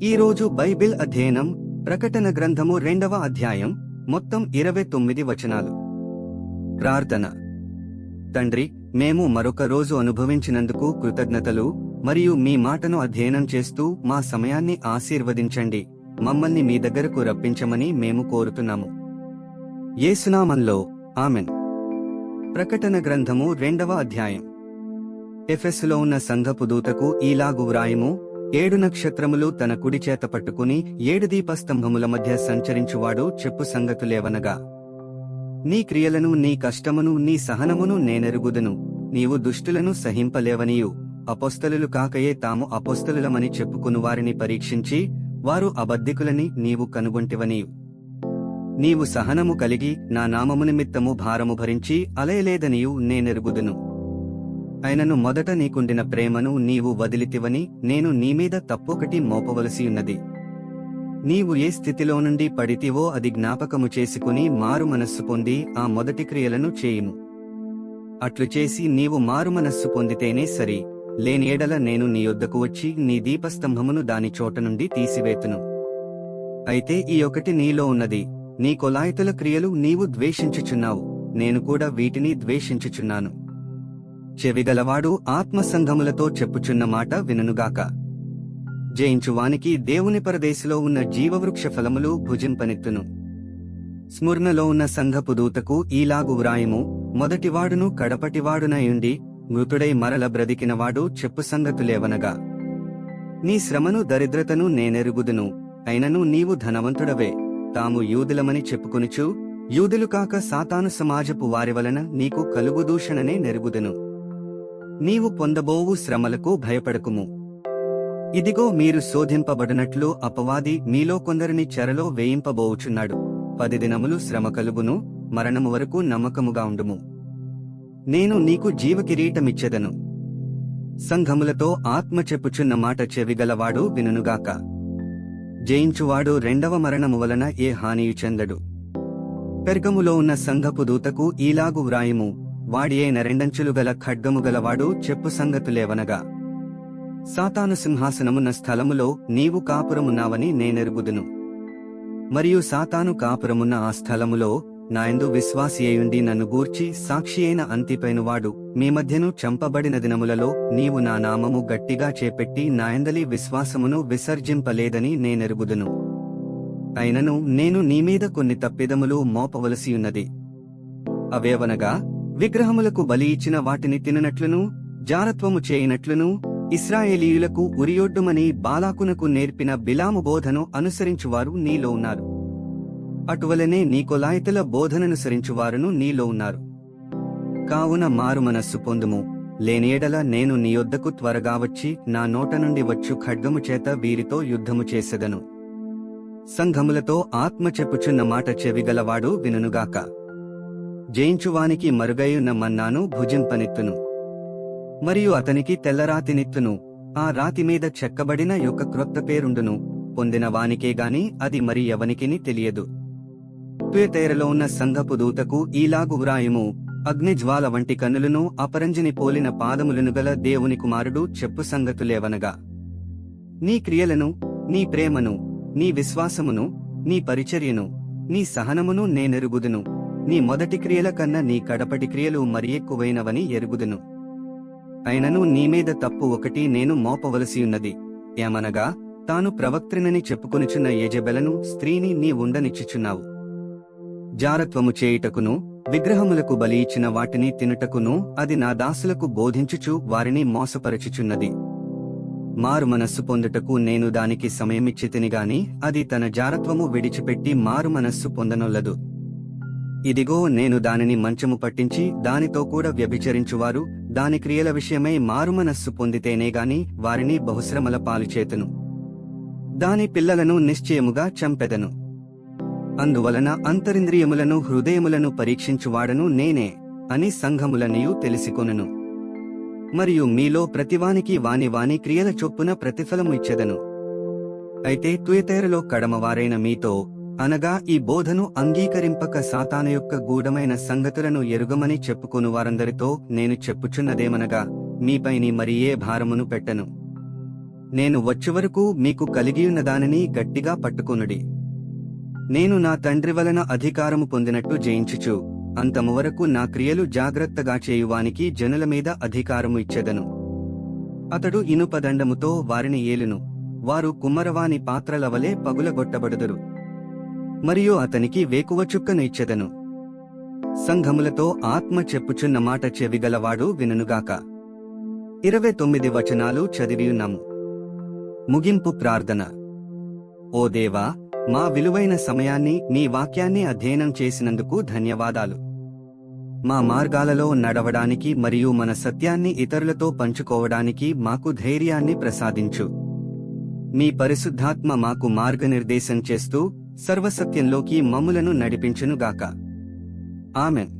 ఈరోజు బైబిల్ అధ్యయనం ప్రకటన గ్రంథము 2వ అధ్యాయం మొత్తం 29 వచనాలు. ప్రార్థన. తండ్రి, మేము మరొక రోజు అనుభవించినందుకు కృతజ్ఞతలు మరియు మీ మాటను అధ్యయనం చేస్తూ మా సమయాన్ని ఆశీర్వదించండి. మమ్మల్ని మీ దగ్గరకు రప్పించమని మేము కోరుతున్నాము. యేసునామంలో ఆమెన్. ప్రకటన గ్రంథము 2వ అధ్యాయం. ఎఫెసులో ఉన్న సంఘపు దూతకు ఈలాగు వ్రాయుము: 7 నక్షత్రములు తన కుడి చేత పట్టుకుని 7 దీపస్తంభముల మధ్య సంచరించువాడు చెప్పు సంగతులేవనగా, నీ క్రియలను, నీ కష్టమును, నీ సహనమును నేనెరుగుదును. నీవు దుష్టులను సహింపలేవనియు, అపొస్తలులు కాకయే తాము అపొస్తలులమని చెప్పుకుని వారిని పరీక్షించి వారు అబద్ధికులని నీవు కనుగొంటివనియు, నీవు సహనము కలిగి నా నామము నిమిత్తము భారము భరించి అలయలేదనియు నేనెరుగుదును. అయినను మొదట నీకుండిన ప్రేమను నీవు వదిలితివని నేను నీమీద తప్పొకటి మోపవలసియున్నది. నీవు ఏ స్థితిలో నుండి పడితివో అది జ్ఞాపకము చేసుకుని మారు మనస్సు పొంది ఆ మొదటి క్రియలను చేయుము. అట్లు చేసి నీవు మారు మనస్సు పొందితేనే సరి, లేని ఎడల నేను నీ యొద్దకు వచ్చి నీ దీపస్తంభమును దాని చోట నుండి తీసివేతును. అయితే ఈ ఒకటి నీలో ఉన్నది, నీ కొలాయితుల క్రియలు నీవు ద్వేషించుచున్నావు, నేను కూడా వీటిని ద్వేషించుచున్నాను. చెవిగలవాడు ఆత్మసంఘములతో చెప్పుచున్న మాట వినుగాక. జయించువానికి దేవుని పరదేశిలో ఉన్న జీవవృక్ష ఫలములు భుజింపనెత్తును. స్ముర్నలో ఉన్న సంఘపు దూతకు ఈలాగు వ్రాయుము: మొదటివాడును కడపటివాడునయుండి మృతుడై మరల బ్రతికినవాడు చెప్పు సంగతులేవనగా, నీ శ్రమను దరిద్రతను నేనెరుగుదును. అయినను నీవు ధనవంతుడవే. తాము యూదులమని చెప్పుకొనుచు యూదులు కాక సాతాను సమాజపు వారి వలన నీకు కలుగు దూషణనే నెరుగుదును. నీవు పొందబోవు శ్రమలకు భయపడకుము. ఇదిగో, మీరు శోధింపబడినట్లు అపవాది మీలో కొందరిని చెరలో వేయింపబోవుచున్నాడు. 10 దినములు శ్రమ కలుగును, మరణము వరకు నమ్మకముగా ఉండుము. నేను నీకు జీవకిరీటమిచ్చెదను. సంఘములతో ఆత్మ చెప్పుచున్న మాట చెవిగలవాడు వినుగాక. జయించువాడు రెండవ మరణము వలన ఏ హానియు చెందడు. పెర్గములో ఉన్న సంఘపు దూతకు ఈలాగు వ్రాయుము: వాడి అయిన 2 అంచులు గల ఖడ్గము గలవాడు చెప్పు సంగతులేవనగా, సాతాను సింహాసనమున్న స్థలములో నీవు కాపురమున్నావని నేనెరుగుదును. మరియు సాతాను కాపురమున్న ఆ స్థలములో నాయందు విశ్వాసి అయుండి నన్ను గూర్చి సాక్షి అయిన అంతిపైనవాడు మీ మధ్యను చంపబడిన దినములలో నీవు నా నామము గట్టిగా చేపెట్టి నాయందలి విశ్వాసమును విసర్జింపలేదని నేనెరుగుదును. అయినను నేను నీమీద కొన్ని తప్పిదములు మోపవలసియున్నది. అవేవనగా, విగ్రహములకు బలి ఇచ్చిన వాటిని తిననట్లును, జారత్వము చేయనట్లును, ఇశ్రాయేలీయులకు ఉరియొడ్డుమని బాలాకునకు నేర్పిన బిలాము బోధను అనుసరించువారు నీలో ఉన్నారు. అటువలనే నీకొలాయితుల బోధననుసరించువారును నీలో ఉన్నారు. కావున మారు మనస్సు పొందుము, లేని ఎడల నేను నీ యొద్దకు త్వరగా వచ్చి నా నోట నుండి వచ్చు ఖడ్గము చేత వీరితో యుద్ధము చేసెదను. సంఘములతో ఆత్మ చెప్పుచున్న మాట చెవిగలవాడు వినుగాక. జయించువానికి మరుగైయున్న మన్నాను భుజింపనెత్తును. మరియు అతనికి తెల్లరాతినిత్తును. ఆ రాతి మీద చెక్కబడిన యొక్క క్రొత్త పేరుండును. పొందిన వానికే గాని అది మరి ఎవనికిని తెలియదు. తుయతైరలో ఉన్న సంఘపు దూతకు ఈలాగు వ్రాయుము: అగ్నిజ్వాల వంటి కన్నులను, అపరంజిని పోలిన పాదములను గల దేవుని కుమారుడు చెప్పు సంగతులేవనగా, నీ క్రియలను, నీ ప్రేమను, నీ విశ్వాసమును, నీ పరిచర్యను, నీ సహనమును నేనెరుగుదును. నీ మొదటి క్రియల కన్నా నీ కడపటి క్రియలు మరి ఎక్కువైనవని ఎరుగుదును. అయినను నీమీద తప్పు ఒకటి నేను మోపవలసియున్నది. ఏమనగా, తాను ప్రవక్త్రినని చెప్పుకొనుచున్న యెజెబెలను స్త్రీని నీ ఉండనిచ్చుచున్నావు. జారత్వము చేయుటకును, విగ్రహములకు బలి ఇచ్చిన వాటిని తినుటకును అది నా దాసులకు బోధించుచు వారిని మోసపరచుచున్నది. మారు మనస్సు పొందుటకు నేను దానికి సమయమిచ్చితినిగాని అది తన జారత్వము విడిచిపెట్టి మారు మనస్సు పొందనొల్లదు. ఇదిగో, నేను దానిని మంచము పట్టించి దానితో కూడా వ్యభిచరించువారు దాని క్రియల విషయమై మారుమనస్సు పొందితేనేగాని వారిని బహుశ్రమల పాలుచేతును. దాని పిల్లలను నిశ్చయముగా చంపెదను. అందువలన అంతరింద్రియములను హృదయములను పరీక్షించువాడను నేనే అని సంఘములనియు తెలిసికొనును. మరియు మీలో ప్రతివానికి వాని క్రియల చొప్పున ప్రతిఫలము ఇచ్చెదను. అయితే తుయతైరలో కడమవారైన మీతో, అనగా ఈ బోధను అంగీకరింపక సాతాను యొక్క గూఢమైన సంగతులను ఎరుగమని చెప్పుకొను వారందరితో నేను చెప్పుచున్నదేమనగా, మీపైని మరి ఏ భారమును పెట్టను. నేను వచ్చేవరకు మీకు కలిగియున్నదానిని గట్టిగా పట్టుకొనుడి. నేను నా తండ్రి వలన అధికారము పొందినట్టు జయించుచు అంతము వరకు నా క్రియలు జాగ్రత్తగా చేయువానికి జనుల మీద అధికారము ఇచ్చెదను. అతడు ఇనుపదండముతో వారిని ఏలును, వారు కుమ్మరవాని పాత్రల వలె పగులగొట్టబడుదురు. మరియు అతనికి వేకువ చుక్కను ఇచ్చెదను. సంఘములతో ఆత్మ చెప్పుచున్న మాట చెవిగలవాడు వినుగాక. 29 వచనాలు చదివియున్నాము. ముగింపు ప్రార్థన. ఓ దేవా, మా విలువైన సమయాన్ని నీ వాక్యాన్ని అధ్యయనం చేసినందుకు ధన్యవాదాలు. మా మార్గాలలో నడవడానికి మరియు మన సత్యాన్ని ఇతరులతో పంచుకోవడానికి మాకు ధైర్యాన్ని ప్రసాదించు. మీ పరిశుద్ధాత్మ మాకు మార్గనిర్దేశం చేస్తూ సర్వసత్యంలోకి మమ్ములను నడిపించునుగాక. ఆమెన్.